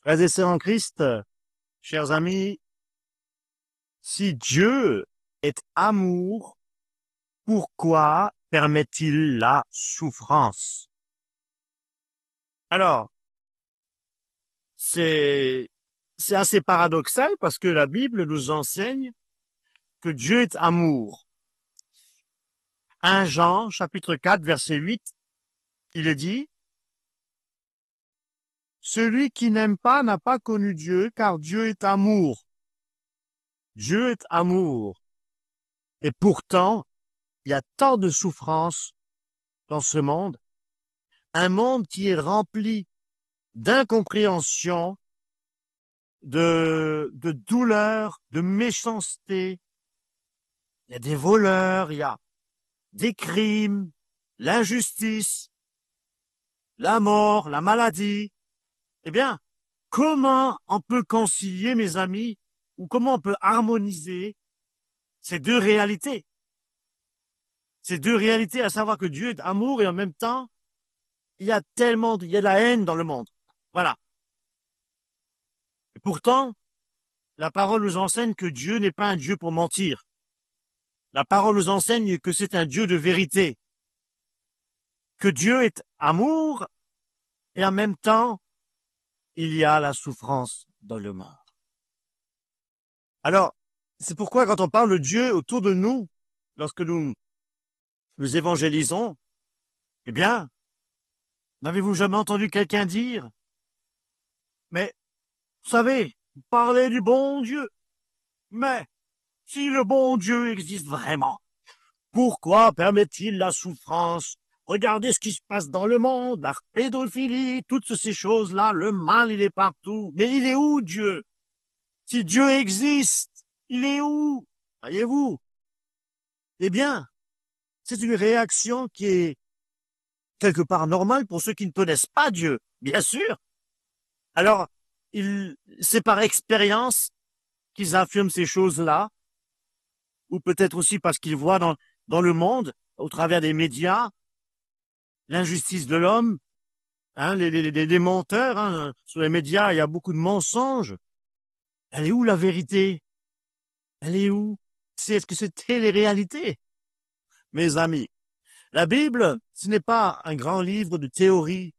Frères et sœurs en Christ, chers amis, si Dieu est amour, pourquoi permet-il la souffrance? Alors, c'est, c'est assez paradoxal parce que la Bible nous enseigne que Dieu est amour. 1 Jean, chapitre 4, verset 8, il est dit, celui qui n'aime pas n'a pas connu Dieu, car Dieu est amour. Dieu est amour. Et pourtant, il y a tant de souffrances dans ce monde, un monde qui est rempli d'incompréhension, de douleur, de méchanceté. Il y a des voleurs, il y a des crimes, l'injustice, la mort, la maladie. Eh bien, comment on peut concilier, mes amis, ou comment on peut harmoniser ces deux réalités? Ces deux réalités, à savoir que Dieu est amour et en même temps, il y a il y a de la haine dans le monde. Voilà. Et pourtant, la parole nous enseigne que Dieu n'est pas un Dieu pour mentir. La parole nous enseigne que c'est un Dieu de vérité, que Dieu est amour et en même temps, il y a la souffrance dans le monde. Alors, c'est pourquoi quand on parle de Dieu autour de nous, lorsque nous évangélisons, eh bien, n'avez-vous jamais entendu quelqu'un dire, mais, vous savez, parlez du bon Dieu, mais si le bon Dieu existe vraiment, pourquoi permet-il la souffrance? Regardez ce qui se passe dans le monde, la pédophilie, toutes ces choses-là, le mal, il est partout. Mais il est où, Dieu? Si Dieu existe, il est où? Voyez-vous? Eh bien, c'est une réaction qui est quelque part normale pour ceux qui ne connaissent pas Dieu, bien sûr. Alors, c'est par expérience qu'ils affirment ces choses-là, ou peut-être aussi parce qu'ils voient dans le monde, au travers des médias, l'injustice de l'homme, hein, les menteurs, hein, sur les médias, il y a beaucoup de mensonges. Elle est où la vérité? Elle est où? Est-ce que c'était les réalités? Mes amis, la Bible, ce n'est pas un grand livre de théorie.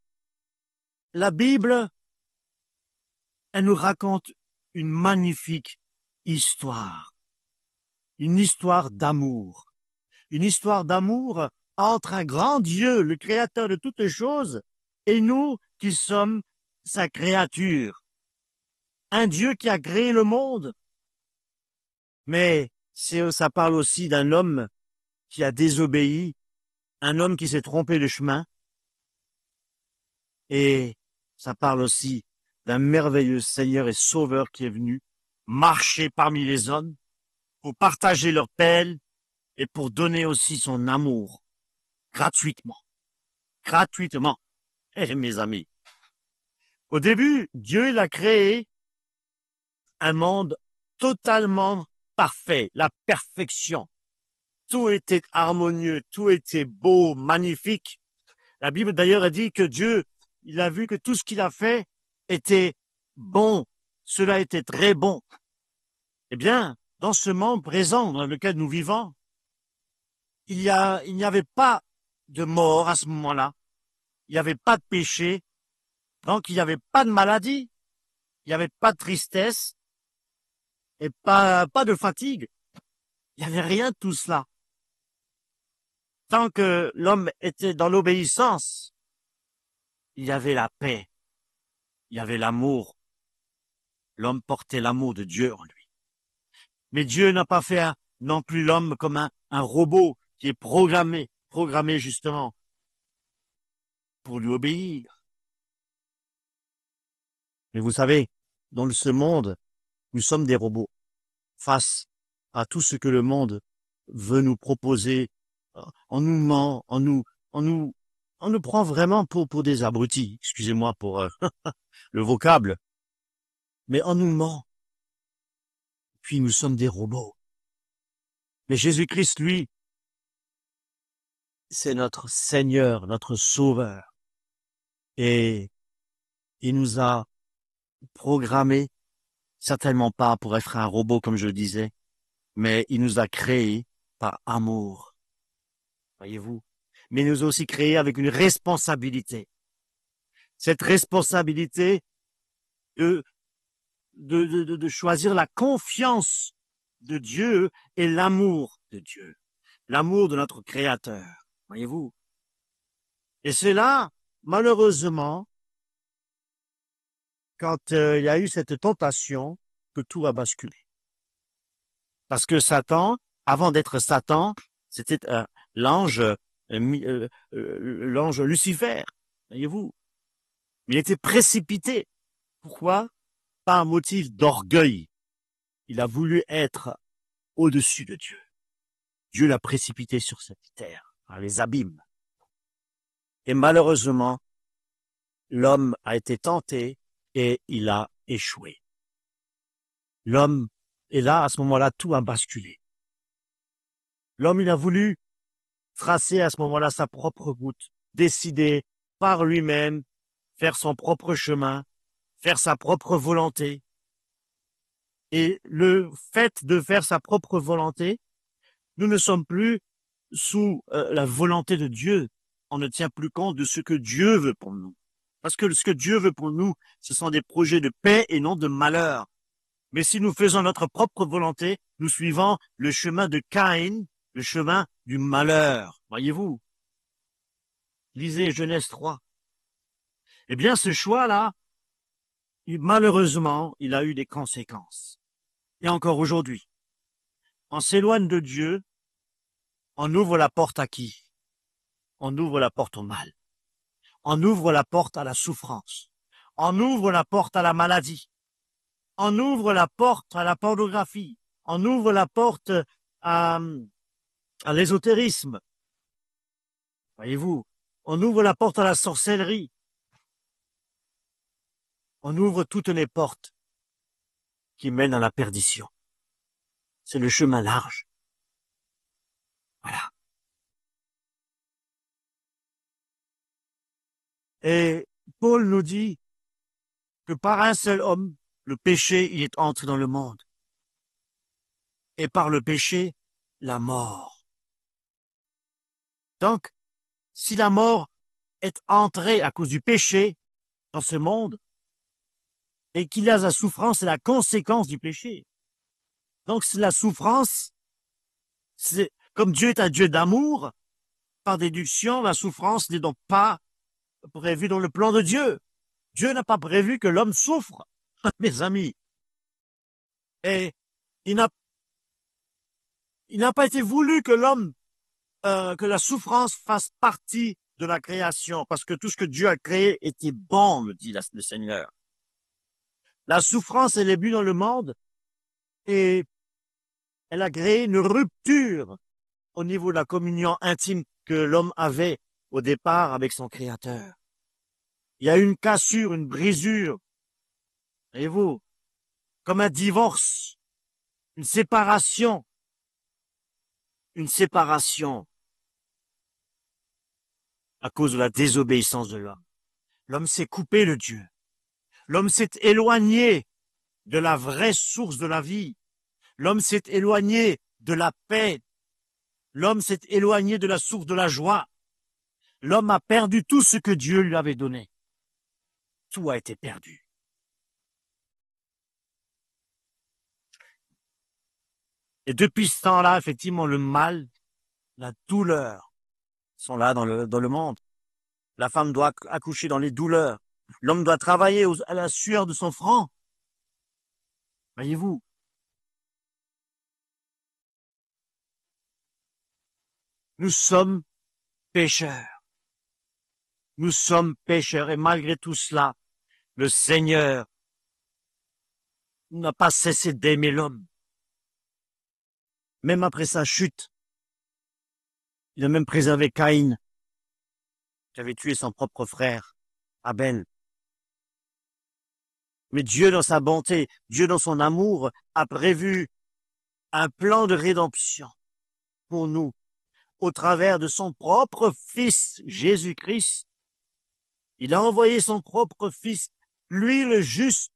La Bible, elle nous raconte une magnifique histoire. Une histoire d'amour. Une histoire d'amour entre un grand Dieu, le créateur de toutes les choses, et nous qui sommes sa créature. Un Dieu qui a créé le monde. Mais ça parle aussi d'un homme qui a désobéi, un homme qui s'est trompé de chemin, et ça parle aussi d'un merveilleux Seigneur et Sauveur qui est venu marcher parmi les hommes pour partager leur peine et pour donner aussi son amour gratuitement. Gratuitement. Eh, mes amis, au début, Dieu il a créé un monde totalement parfait, la perfection. Tout était harmonieux, tout était beau, magnifique. La Bible d'ailleurs a dit que Dieu, il a vu que tout ce qu'il a fait était bon. Cela était très bon. Eh bien, dans ce monde présent dans lequel nous vivons, il n'y avait pas de mort à ce moment-là. Il n'y avait pas de péché. Donc, il n'y avait pas de maladie. Il n'y avait pas de tristesse et pas de fatigue. Il n'y avait rien de tout cela. Tant que l'homme était dans l'obéissance, il y avait la paix, il y avait l'amour. L'homme portait l'amour de Dieu en lui. Mais Dieu n'a pas fait non plus l'homme comme un robot qui est programmé justement pour lui obéir. Mais vous savez, dans ce monde, nous sommes des robots face à tout ce que le monde veut nous proposer. On nous ment, on nous, on nous prend vraiment pour des abrutis. Excusez-moi pour le vocable, mais on nous ment. Puis nous sommes des robots. Mais Jésus-Christ, lui, c'est notre Seigneur, notre Sauveur. Et il nous a programmés, certainement pas pour être un robot, comme je le disais, mais il nous a créés par amour, voyez-vous. Mais il nous a aussi créés avec une responsabilité. Cette responsabilité de, de choisir la confiance de Dieu et l'amour de Dieu, l'amour de notre Créateur, voyez-vous. Et c'est là, malheureusement, quand il y a eu cette tentation, que tout a basculé. Parce que Satan, avant d'être Satan, c'était l'ange, l'ange Lucifer, voyez-vous. Il était précipité. Pourquoi? Par un motif d'orgueil. Il a voulu être au-dessus de Dieu. Dieu l'a précipité sur cette terre, dans les abîmes. Et malheureusement, l'homme a été tenté et il a échoué. L'homme, et là, à ce moment-là, tout a basculé. L'homme, il a voulu tracer à ce moment-là sa propre route, décider par lui-même, faire son propre chemin, faire sa propre volonté. Et le fait de faire sa propre volonté, nous ne sommes plus sous la volonté de Dieu. On ne tient plus compte de ce que Dieu veut pour nous. Parce que ce que Dieu veut pour nous, ce sont des projets de paix et non de malheur. Mais si nous faisons notre propre volonté, nous suivons le chemin de Caïn, le chemin du malheur. Voyez-vous? Lisez Genèse 3. Eh bien, ce choix-là, malheureusement, il a eu des conséquences. Et encore aujourd'hui, on s'éloigne de Dieu, on ouvre la porte à qui? On ouvre la porte au mal. On ouvre la porte à la souffrance. On ouvre la porte à la maladie. On ouvre la porte à la pornographie. On ouvre la porte à l'ésotérisme. Voyez-vous, on ouvre la porte à la sorcellerie. On ouvre toutes les portes qui mènent à la perdition. C'est le chemin large. Voilà. Et Paul nous dit que par un seul homme, le péché, il est entré dans le monde. Et par le péché, la mort. Donc, si la mort est entrée à cause du péché dans ce monde, et qu'il y a la souffrance, c'est la conséquence du péché. Donc, c'est la souffrance, c'est comme Dieu est un Dieu d'amour, par déduction, la souffrance n'est donc pas prévue dans le plan de Dieu. Dieu n'a pas prévu que l'homme souffre, mes amis. Et il n'a pas été voulu que l'homme, que la souffrance fasse partie de la création, parce que tout ce que Dieu a créé était bon, me dit le Seigneur. La souffrance, elle est venue dans le monde et elle a créé une rupture au niveau de la communion intime que l'homme avait au départ avec son Créateur. Il y a eu une cassure, une brisure, voyez-vous, comme un divorce, une séparation à cause de la désobéissance de l'homme. L'homme s'est coupé de Dieu. L'homme s'est éloigné de la vraie source de la vie. L'homme s'est éloigné de la paix. L'homme s'est éloigné de la source de la joie. L'homme a perdu tout ce que Dieu lui avait donné. Tout a été perdu. Et depuis ce temps-là, effectivement, le mal, la douleur sont là dans le monde. La femme doit accoucher dans les douleurs. L'homme doit travailler à la sueur de son front. Voyez-vous, nous sommes pécheurs. Nous sommes pécheurs et malgré tout cela, le Seigneur n'a pas cessé d'aimer l'homme. Même après sa chute, il a même préservé Caïn, qui avait tué son propre frère, Abel. Mais Dieu, dans sa bonté, Dieu, dans son amour, a prévu un plan de rédemption pour nous, au travers de son propre Fils, Jésus-Christ. Il a envoyé son propre Fils, lui le juste,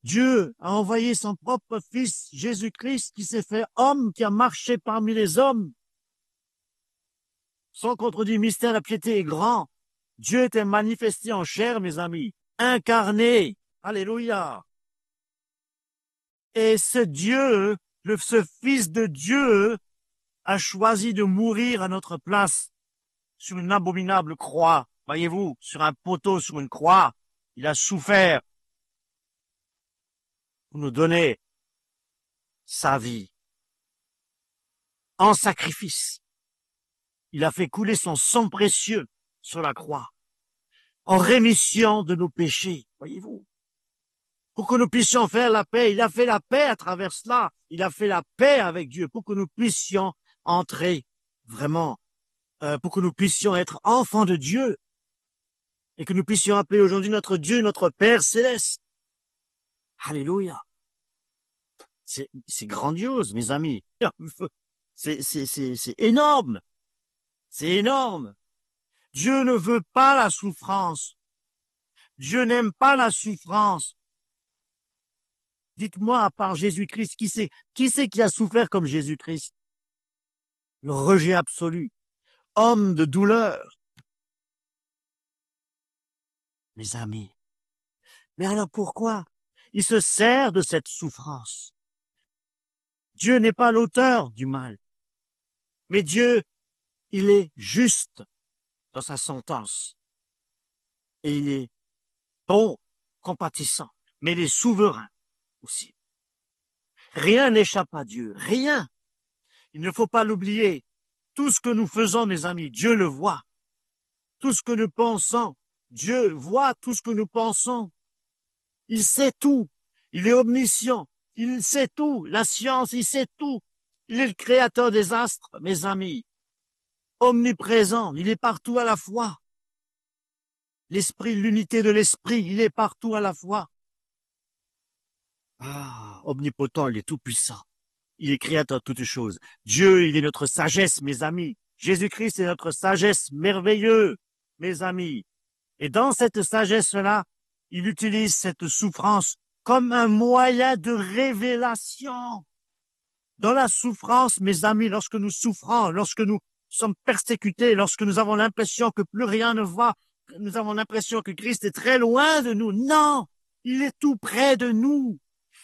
Dieu a envoyé son propre Fils, Jésus-Christ, qui s'est fait homme, qui a marché parmi les hommes. Sans contredit, mystère, la piété est grand. Dieu était manifesté en chair, mes amis, incarné. Alléluia. Et ce Dieu, ce Fils de Dieu, a choisi de mourir à notre place sur une abominable croix. Voyez-vous, sur un poteau, sur une croix. Il a souffert pour nous donner sa vie en sacrifice. Il a fait couler son sang précieux sur la croix en rémission de nos péchés. Voyez-vous, pour que nous puissions faire la paix. Il a fait la paix à travers cela. Il a fait la paix avec Dieu pour que nous puissions entrer vraiment, pour que nous puissions être enfants de Dieu et que nous puissions appeler aujourd'hui notre Dieu, notre Père céleste. Alléluia. C'est grandiose, mes amis. C'est énorme. C'est énorme. Dieu ne veut pas la souffrance. Dieu n'aime pas la souffrance. Dites-moi, à part Jésus-Christ, qui c'est qui a souffert comme Jésus-Christ? Le rejet absolu. Homme de douleur. Mes amis. Mais alors pourquoi? Il se sert de cette souffrance. Dieu n'est pas l'auteur du mal. Mais Dieu, il est juste dans sa sentence. Et il est bon, compatissant. Mais il est souverain aussi. Rien n'échappe à Dieu. Rien. Il ne faut pas l'oublier. Tout ce que nous faisons, mes amis, Dieu le voit. Tout ce que nous pensons, Dieu voit tout ce que nous pensons. Il sait tout. Il est omniscient. Il sait tout. La science, il sait tout. Il est le créateur des astres, mes amis. Omniprésent. Il est partout à la fois. L'esprit, l'unité de l'esprit, il est partout à la fois. Ah, omnipotent, il est tout puissant. Il est créateur de toutes choses. Dieu, il est notre sagesse, mes amis. Jésus-Christ est notre sagesse merveilleuse, mes amis. Et dans cette sagesse-là, il utilise cette souffrance comme un moyen de révélation. Dans la souffrance, mes amis, lorsque nous souffrons, lorsque nous sommes persécutés, lorsque nous avons l'impression que plus rien ne va, nous avons l'impression que Christ est très loin de nous. Non, il est tout près de nous.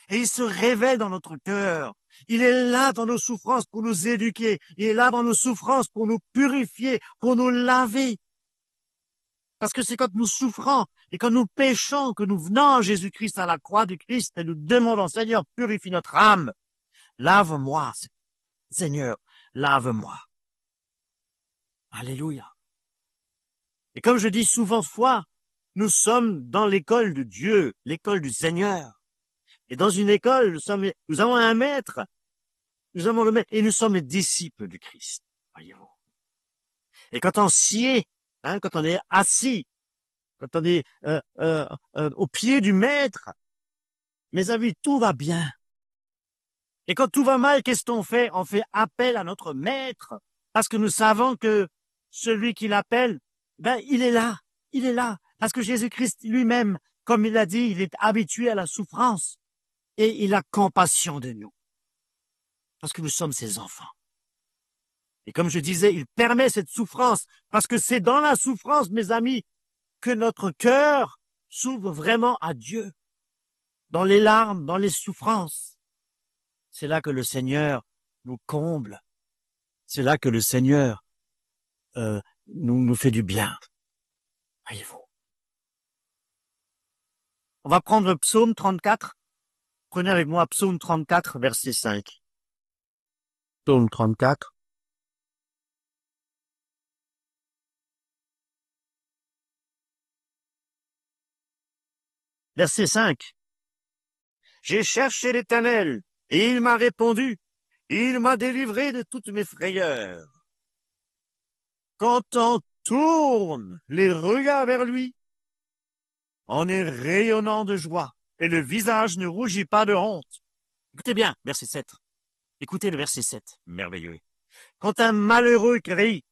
Et il se révèle dans notre cœur. Il est là dans nos souffrances pour nous éduquer. Il est là dans nos souffrances pour nous purifier, pour nous laver. Parce que c'est quand nous souffrons et quand nous péchons que nous venons à Jésus-Christ à la croix du Christ et nous demandons, Seigneur, purifie notre âme. Lave-moi, Seigneur, lave-moi. Alléluia. Et comme je dis souvent fois, nous sommes dans l'école de Dieu, l'école du Seigneur. Et dans une école, nous avons un maître. Nous avons le maître et nous sommes les disciples du Christ. Voyez-vous. Et quand on sied, quand on est assis, quand on est au pied du maître, mes amis, tout va bien. Et quand tout va mal, qu'est-ce qu'on fait? On fait appel à notre maître parce que nous savons que celui qui l'appelle, il est là. Il est là. Parce que Jésus-Christ lui-même, comme il l'a dit, il est habitué à la souffrance. Et il a compassion de nous. Parce que nous sommes ses enfants. Et comme je disais, il permet cette souffrance. Parce que c'est dans la souffrance, mes amis, que notre cœur s'ouvre vraiment à Dieu. Dans les larmes, dans les souffrances. C'est là que le Seigneur nous comble. C'est là que le Seigneur nous fait du bien. Voyez-vous. On va prendre le psaume 34. Prenez avec moi psaume 34, verset 5. Psaume 34. Verset 5. J'ai cherché l'Éternel, et il m'a répondu. Il m'a délivré de toutes mes frayeurs. Quand on tourne les regards vers lui, on est rayonnant de joie, et le visage ne rougit pas de honte. Écoutez bien, verset 7. Écoutez le verset 7, merveilleux. Quand un malheureux crie,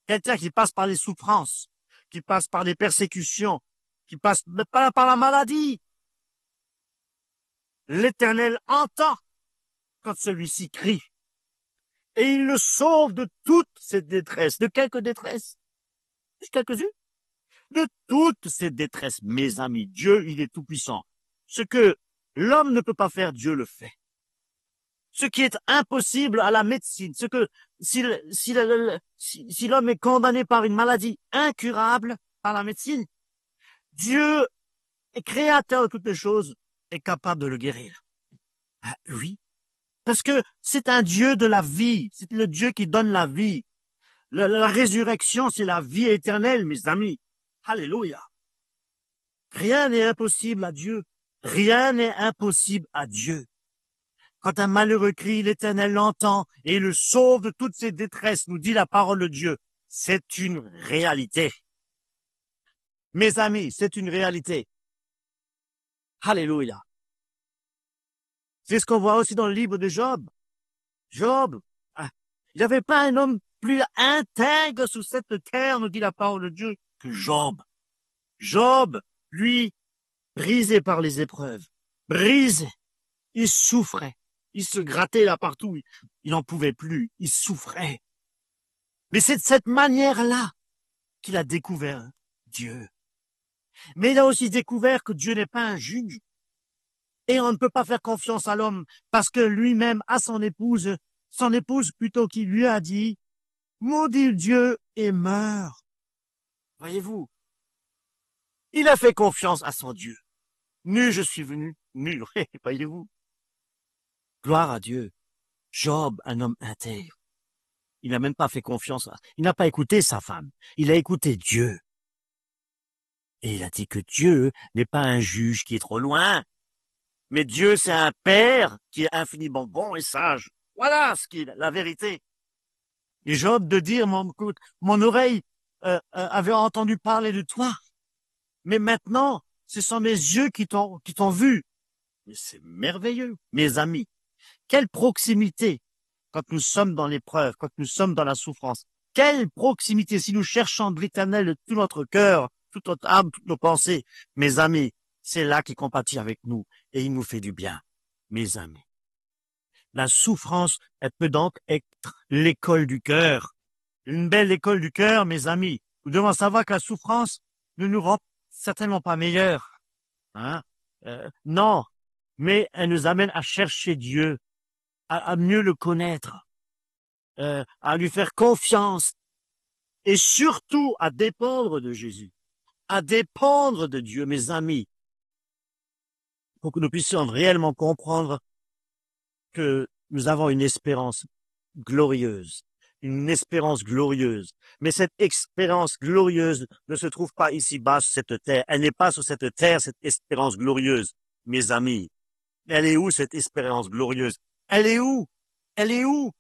quelqu'un qui passe par les souffrances, qui passe par les persécutions, qui passe par la maladie, l'Éternel entend quand celui-ci crie. Et il le sauve de toute cette détresse. De quelques détresses? Quelques-unes? De toutes ces détresses, mes amis. Dieu, il est tout-puissant. Ce que l'homme ne peut pas faire, Dieu le fait. Ce qui est impossible à la médecine, ce que si l'homme est condamné par une maladie incurable par la médecine, Dieu, créateur de toutes les choses, est capable de le guérir. Ah, oui, parce que c'est un Dieu de la vie, c'est le Dieu qui donne la vie. La résurrection, c'est la vie éternelle, mes amis. Alléluia. Rien n'est impossible à Dieu. Rien n'est impossible à Dieu. Quand un malheureux crie, l'Éternel l'entend et le sauve de toutes ses détresses, nous dit la parole de Dieu. C'est une réalité. Mes amis, c'est une réalité. Alléluia. C'est ce qu'on voit aussi dans le livre de Job. Job, il n'y avait pas un homme plus intègre sous cette terre, nous dit la parole de Dieu, que Job. Job, lui, brisé par les épreuves, brisé, il souffrait, il se grattait là partout, il n'en pouvait plus, il souffrait. Mais c'est de cette manière-là qu'il a découvert Dieu. Mais il a aussi découvert que Dieu n'est pas un juge. Et on ne peut pas faire confiance à l'homme parce que lui-même a son épouse plutôt qui lui a dit, maudit Dieu et meurt. Voyez-vous, il a fait confiance à son Dieu. Nu, je suis venu, nu, voyez-vous. Gloire à Dieu. Job, un homme intègre. Il n'a même pas fait confiance il n'a pas écouté sa femme. Il a écouté Dieu. Et il a dit que Dieu n'est pas un juge qui est trop loin. Mais Dieu, c'est un père qui est infiniment bon et sage. Voilà ce qui est la vérité. Et Job de dire, mon oreille avait entendu parler de toi. Mais maintenant, ce sont mes yeux qui t'ont vu. Mais c'est merveilleux, mes amis. Quelle proximité quand nous sommes dans l'épreuve, quand nous sommes dans la souffrance. Quelle proximité si nous cherchons de l'Éternel de tout notre cœur, toute notre âme, toutes nos pensées. Mes amis, c'est là qu'il compatit avec nous et il nous fait du bien. Mes amis. La souffrance, elle peut donc être l'école du cœur. Une belle école du cœur, mes amis. Nous devons savoir que la souffrance ne nous rend certainement pas meilleurs. Hein? Non, mais elle nous amène à chercher Dieu, à mieux le connaître, à lui faire confiance et surtout à dépendre de Jésus, à dépendre de Dieu, mes amis, pour que nous puissions réellement comprendre que nous avons une espérance glorieuse. Une espérance glorieuse. Mais cette espérance glorieuse ne se trouve pas ici-bas sur cette terre. Elle n'est pas sur cette terre, cette espérance glorieuse. Mes amis, elle est où cette espérance glorieuse? Elle est où? Elle est où?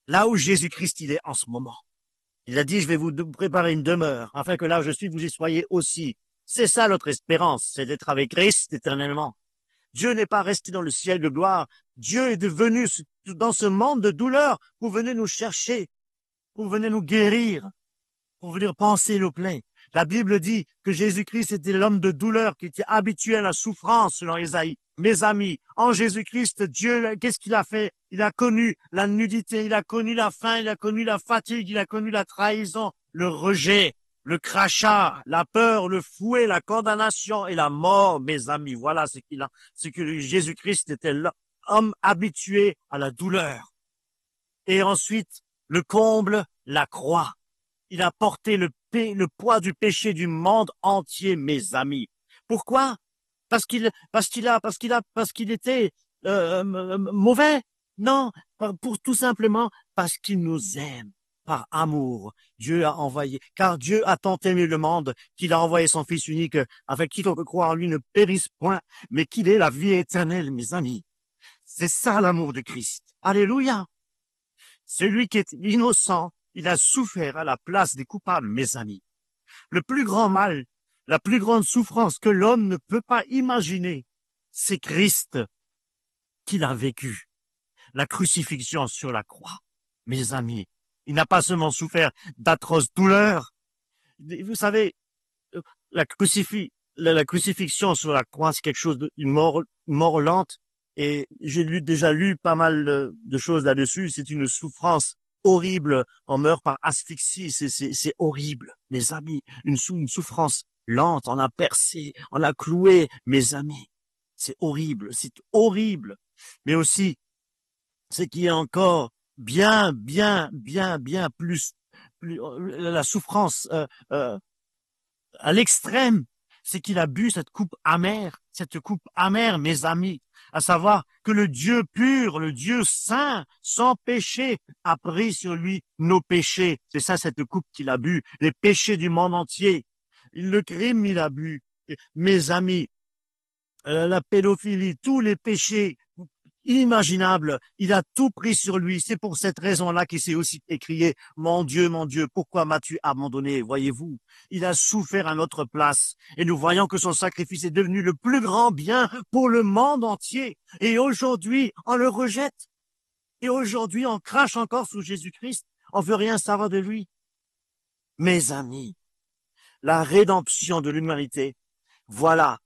Là où Jésus-Christ il est en ce moment. Il a dit, je vais vous préparer une demeure, afin que là où je suis, vous y soyez aussi. C'est ça notre espérance, c'est d'être avec Christ éternellement. Dieu n'est pas resté dans le ciel de gloire. Dieu est devenu dans ce monde de douleur pour venir nous chercher, pour venir nous guérir, pour venir penser nos plaies. La Bible dit que Jésus-Christ était l'homme de douleur qui était habitué à la souffrance, selon Ésaïe. Mes amis, en Jésus-Christ, Dieu, qu'est-ce qu'il a fait? Il a connu la nudité, il a connu la faim, il a connu la fatigue, il a connu la trahison, le rejet, le crachat, la peur, le fouet, la condamnation et la mort, mes amis. Voilà ce que Jésus-Christ était l'homme habitué à la douleur. Et ensuite, le comble, la croix. Il a porté le poids du péché du monde entier, mes amis. Pourquoi? Parce qu'il était mauvais? Non, tout simplement parce qu'il nous aime. Par amour, Dieu a envoyé, car Dieu a tant aimé le monde qu'il a envoyé son Fils unique, afin qu'il quiconque croit en lui ne périsse point, mais qu'il ait la vie éternelle, mes amis. C'est ça l'amour de Christ. Alléluia. Celui qui est innocent, il a souffert à la place des coupables, mes amis. Le plus grand mal, la plus grande souffrance que l'homme ne peut pas imaginer, c'est Christ qu'il a vécu. La crucifixion sur la croix. Mes amis, il n'a pas seulement souffert d'atroces douleurs. Vous savez, la crucifixion sur la croix, c'est quelque chose d'une mort lente Et j'ai déjà lu pas mal de choses là-dessus. C'est une souffrance horrible. On meurt par asphyxie. C'est horrible, mes amis. Une souffrance lente. On a percé, on a cloué, mes amis. C'est horrible, c'est horrible. Mais aussi, ce qui est encore bien plus la souffrance à l'extrême, c'est qu'il a bu cette coupe amère, mes amis, à savoir que le Dieu pur, le Dieu saint, sans péché, a pris sur lui nos péchés. C'est ça, cette coupe qu'il a bu, les péchés du monde entier. Le crime, il a bu. Mes amis, la pédophilie, tous les péchés inimaginable. Il a tout pris sur lui. C'est pour cette raison-là qu'il s'est aussi écrié, mon Dieu, pourquoi m'as-tu abandonné? Voyez-vous, il a souffert à notre place. Et nous voyons que son sacrifice est devenu le plus grand bien pour le monde entier. Et aujourd'hui, on le rejette. Et aujourd'hui, on crache encore sous Jésus-Christ. On veut rien savoir de lui. Mes amis, la rédemption de l'humanité, voilà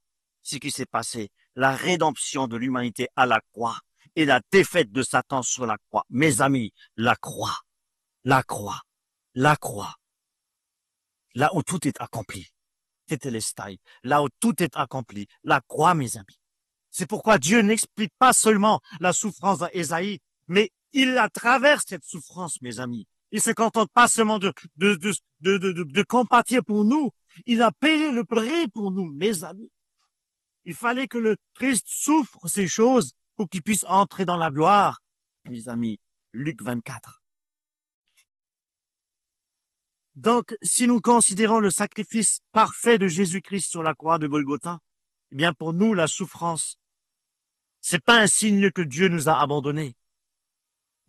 ce qui s'est passé. La rédemption de l'humanité à la croix et la défaite de Satan sur la croix. Mes amis, la croix, la croix, la croix. Là où tout est accompli. Tétélestai. Là où tout est accompli. La croix, mes amis. C'est pourquoi Dieu n'explique pas seulement la souffrance d'Ésaïe, mais il la traverse, cette souffrance, mes amis. Il se contente pas seulement de compatir pour nous. Il a payé le prix pour nous, mes amis. Il fallait que le Christ souffre ces choses pour qu'il puisse entrer dans la gloire. Mes amis, Luc 24. Donc, si nous considérons le sacrifice parfait de Jésus-Christ sur la croix de Golgotha, eh bien, pour nous, la souffrance, c'est pas un signe que Dieu nous a abandonnés.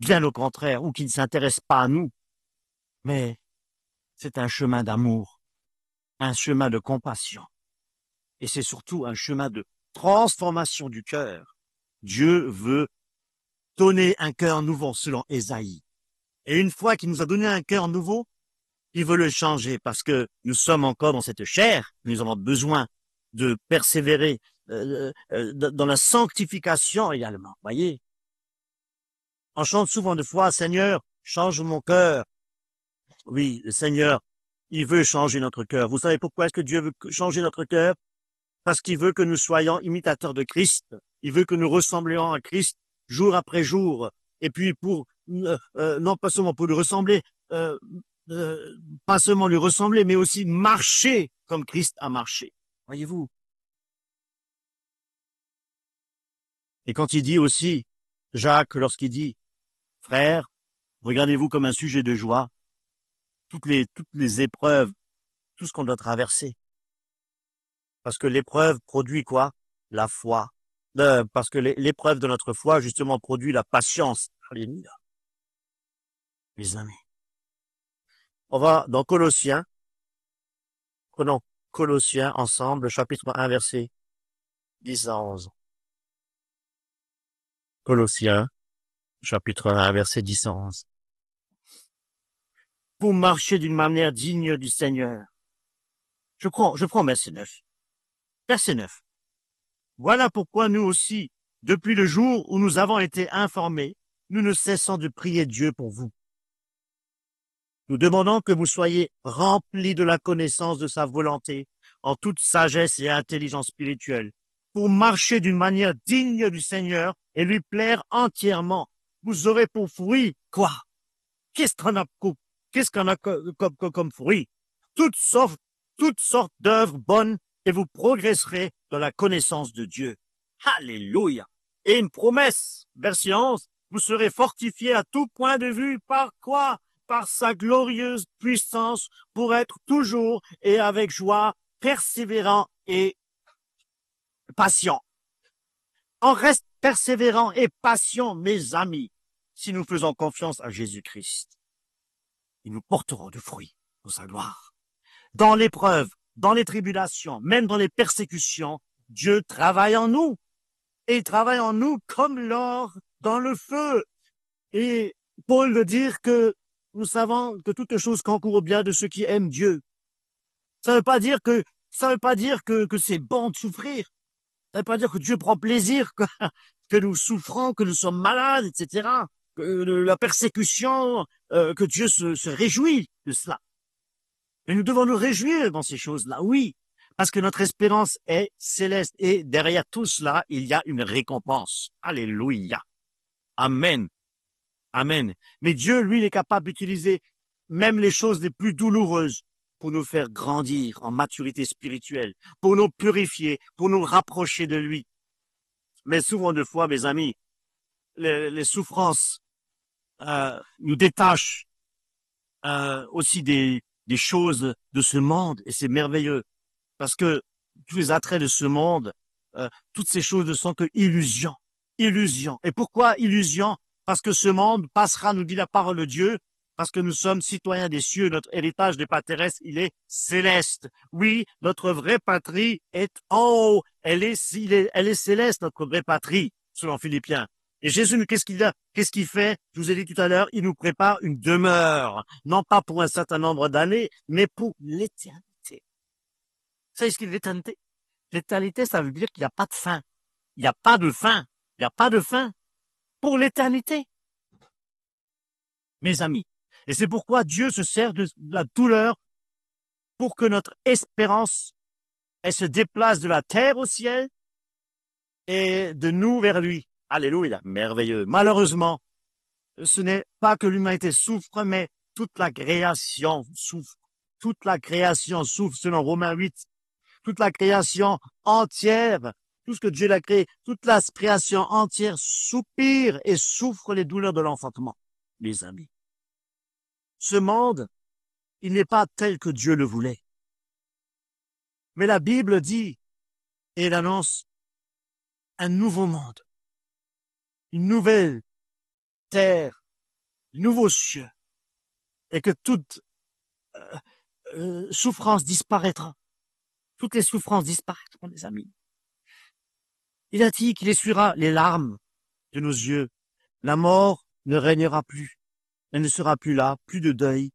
Bien au contraire, ou qu'il ne s'intéresse pas à nous. Mais c'est un chemin d'amour, un chemin de compassion. Et c'est surtout un chemin de transformation du cœur. Dieu veut donner un cœur nouveau selon Ésaïe. Et une fois qu'il nous a donné un cœur nouveau, il veut le changer parce que nous sommes encore dans cette chair. Nous avons besoin de persévérer dans la sanctification également. Voyez, on chante souvent de fois, Seigneur, change mon cœur. Oui, le Seigneur, il veut changer notre cœur. Vous savez pourquoi est-ce que Dieu veut changer notre cœur? Parce qu'il veut que nous soyons imitateurs de Christ. Il veut que nous ressemblions à Christ jour après jour. Et puis non pas seulement pour lui ressembler, pas seulement lui ressembler, mais aussi marcher comme Christ a marché. Voyez-vous? Et quand il dit aussi, Jacques, lorsqu'il dit, frère, regardez-vous comme un sujet de joie, toutes les épreuves, tout ce qu'on doit traverser. Parce que l'épreuve produit quoi? La foi. Parce que l'épreuve de notre foi, justement, produit la patience. Alléluia. Mes amis. On va dans Colossiens. Prenons Colossiens ensemble, chapitre 1, verset 10 à 11. Colossiens, chapitre 1, verset 10 à 11. Pour marcher d'une manière digne du Seigneur. Je prends verset 9. Verset 9. Voilà pourquoi nous aussi, depuis le jour où nous avons été informés, nous ne cessons de prier Dieu pour vous. Nous demandons que vous soyez remplis de la connaissance de sa volonté, en toute sagesse et intelligence spirituelle, pour marcher d'une manière digne du Seigneur et lui plaire entièrement. Vous aurez pour fruit quoi? Qu'est-ce qu'on a comme fruit? Toutes sortes d'œuvres bonnes et vous progresserez dans la connaissance de Dieu. Alléluia! Et une promesse, verset 11, vous serez fortifiés à tout point de vue par quoi? Par sa glorieuse puissance pour être toujours et avec joie, persévérant et patient. On reste persévérant et patient, mes amis, si nous faisons confiance à Jésus-Christ. Et nous porterons du fruit pour sa gloire. Dans l'épreuve, dans les tribulations, même dans les persécutions, Dieu travaille en nous. Et il travaille en nous comme l'or dans le feu. Et Paul veut dire que nous savons que toutes choses concourent au bien de ceux qui aiment Dieu. Ça veut pas dire que c'est bon de souffrir. Ça veut pas dire que Dieu prend plaisir que nous souffrons, que nous sommes malades, etc. Que la persécution, que Dieu se réjouit de cela. Et nous devons nous réjouir dans ces choses-là, oui, parce que notre espérance est céleste. Et derrière tout cela, il y a une récompense. Alléluia. Amen. Amen. Mais Dieu, lui, il est capable d'utiliser même les choses les plus douloureuses pour nous faire grandir en maturité spirituelle, pour nous purifier, pour nous rapprocher de lui. Mais souvent de fois, mes amis, les souffrances nous détachent aussi des choses de ce monde, et c'est merveilleux, parce que tous les attraits de ce monde, toutes ces choses ne sont que illusions. Illusions. Et pourquoi illusions? Parce que ce monde passera, nous dit la parole de Dieu, parce que nous sommes citoyens des cieux, notre héritage n'est pas terrestre, il est céleste. Oui, notre vraie patrie est en haut, elle est céleste, notre vraie patrie, selon Philippiens. Et Jésus, qu'est-ce qu'il fait? Je vous ai dit tout à l'heure, il nous prépare une demeure, non pas pour un certain nombre d'années, mais pour l'éternité. Vous savez ce qu'est l'éternité? L'éternité, ça veut dire qu'il n'y a pas de fin. Il n'y a pas de fin. Il n'y a pas de fin pour l'éternité, mes amis. Et c'est pourquoi Dieu se sert de la douleur pour que notre espérance, elle se déplace de la terre au ciel et de nous vers lui. Alléluia, merveilleux. Malheureusement, ce n'est pas que l'humanité souffre, mais toute la création souffre. Toute la création souffre, selon Romains 8. Toute la création entière, tout ce que Dieu a créé, toute la création entière soupire et souffre les douleurs de l'enfantement, les amis. Ce monde, il n'est pas tel que Dieu le voulait. Mais la Bible dit, et elle annonce, un nouveau monde, une nouvelle terre, un nouveau cieux, et que toute souffrance disparaîtra. Toutes les souffrances disparaîtront, les amis. Il a dit qu'il essuiera les larmes de nos yeux. La mort ne régnera plus. Elle ne sera plus là, plus de deuil,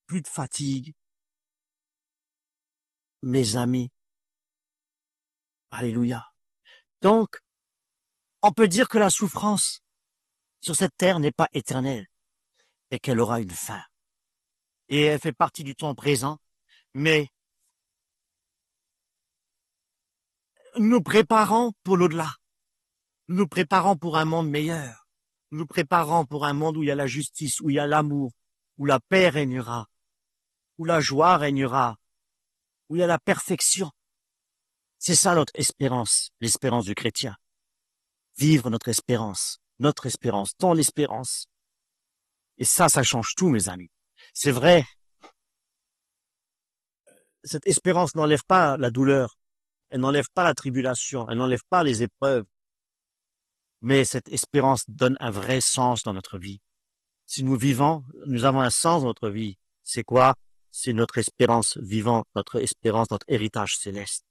plus de fatigue. Mes amis, alléluia. Donc, on peut dire que la souffrance sur cette terre n'est pas éternelle et qu'elle aura une fin. Et elle fait partie du temps présent, mais nous nous préparons pour l'au-delà. Nous nous préparons pour un monde meilleur. Nous nous préparons pour un monde où il y a la justice, où il y a l'amour, où la paix régnera, où la joie régnera, où il y a la perfection. C'est ça notre espérance, l'espérance du chrétien. Vivre notre espérance, ton espérance. Et ça change tout, mes amis. C'est vrai, cette espérance n'enlève pas la douleur, elle n'enlève pas la tribulation, elle n'enlève pas les épreuves, mais cette espérance donne un vrai sens dans notre vie. Si nous vivons, nous avons un sens dans notre vie. C'est quoi? C'est notre espérance vivante, notre espérance, notre héritage céleste.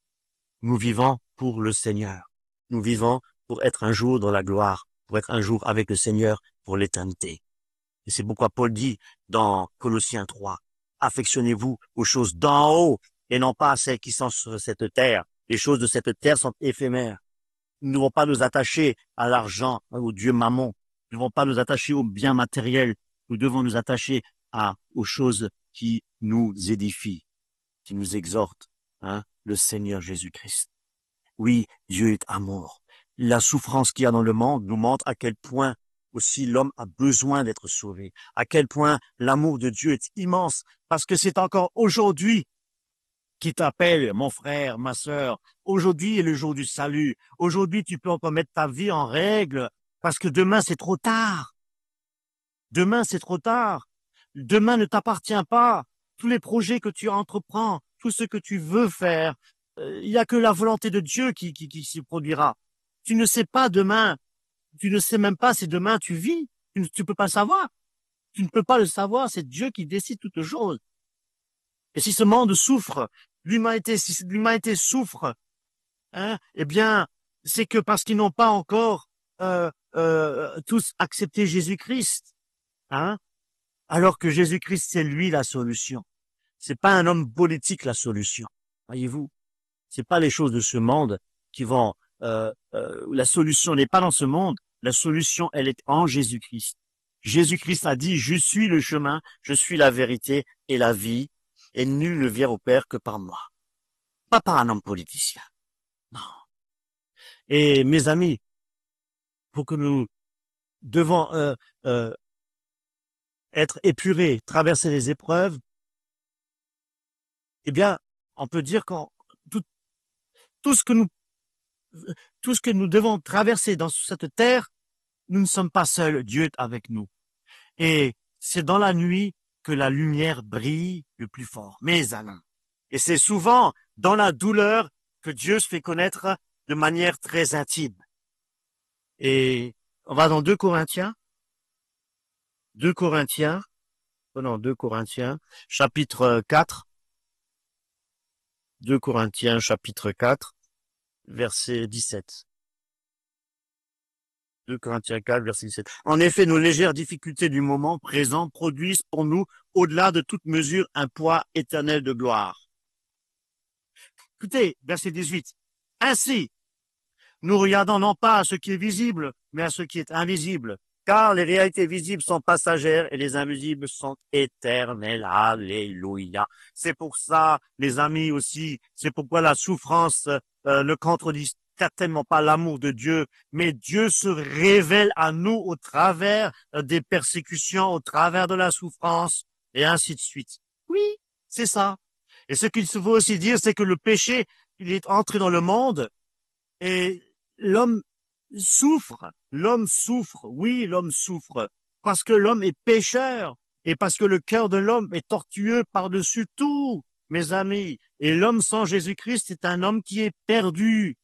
Nous vivons pour le Seigneur. Nous vivons pour être un jour dans la gloire, pour être un jour avec le Seigneur pour l'éternité. Et c'est pourquoi Paul dit dans Colossiens 3, affectionnez-vous aux choses d'en haut et non pas à celles qui sont sur cette terre. Les choses de cette terre sont éphémères. Nous ne devons pas nous attacher à l'argent, au Dieu Mammon. Nous ne devons pas nous attacher aux biens matériels. Nous devons nous attacher aux choses qui nous édifient, qui nous exhortent, le Seigneur Jésus-Christ. Oui, Dieu est amour. La souffrance qu'il y a dans le monde nous montre à quel point aussi l'homme a besoin d'être sauvé, à quel point l'amour de Dieu est immense, parce que c'est encore aujourd'hui qui t'appelle, mon frère, ma sœur. Aujourd'hui est le jour du salut. Aujourd'hui, tu peux encore mettre ta vie en règle, parce que demain, c'est trop tard. Demain, c'est trop tard. Demain ne t'appartient pas. Tous les projets que tu entreprends, tout ce que tu veux faire, il n'y a que la volonté de Dieu qui s'y produira. Tu ne sais pas demain. Tu ne sais même pas si demain tu vis. Tu ne peux pas le savoir. Tu ne peux pas le savoir. C'est Dieu qui décide toutes choses. Et si ce monde souffre, si l'humanité souffre, eh bien, c'est que parce qu'ils n'ont pas encore tous accepté Jésus-Christ, alors que Jésus-Christ, c'est lui la solution. C'est pas un homme politique la solution. Voyez-vous, c'est pas les choses de ce monde qui vont la solution n'est pas dans ce monde, la solution, elle est en Jésus-Christ. Jésus-Christ a dit, je suis le chemin, je suis la vérité et la vie, et nul ne vient au Père que par moi. Pas par un homme politicien. Non. Et mes amis, pour que nous devons être épurés, traverser les épreuves, eh bien, on peut dire que tout, tout ce que nous devons traverser dans cette terre, nous ne sommes pas seuls, Dieu est avec nous. Et c'est dans la nuit que la lumière brille le plus fort, mes amis. Et c'est souvent dans la douleur que Dieu se fait connaître de manière très intime. Et on va dans 2 Corinthiens, chapitre 4, 2 Corinthiens, chapitre 4, verset 17. 2 Corinthiens 4, verset 17. En effet, nos légères difficultés du moment présent produisent pour nous, au-delà de toute mesure, un poids éternel de gloire. Écoutez, verset 18. Ainsi, nous regardons non pas à ce qui est visible, mais à ce qui est invisible. Car les réalités visibles sont passagères et les invisibles sont éternelles. Alléluia. C'est pour ça, les amis aussi, c'est pourquoi la souffrance ne contredit certainement pas l'amour de Dieu, mais Dieu se révèle à nous au travers des persécutions, au travers de la souffrance, et ainsi de suite. Oui, c'est ça. Et ce qu'il faut aussi dire, c'est que le péché, il est entré dans le monde, et l'homme souffre, oui, l'homme souffre, parce que l'homme est pécheur, et parce que le cœur de l'homme est tortueux par-dessus tout, mes amis. Et l'homme sans Jésus-Christ est un homme qui est perdu.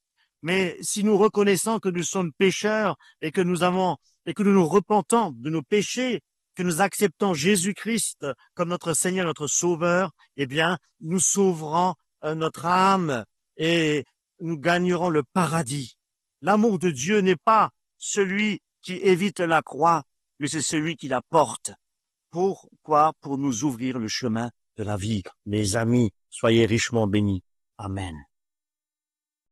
Mais si nous reconnaissons que nous sommes pécheurs et que nous nous repentons de nos péchés, que nous acceptons Jésus-Christ comme notre Seigneur, notre Sauveur, eh bien, nous sauverons notre âme et nous gagnerons le paradis. L'amour de Dieu n'est pas celui qui évite la croix, mais c'est celui qui la porte. Pourquoi? Pour nous ouvrir le chemin de la vie. Mes amis, soyez richement bénis. Amen.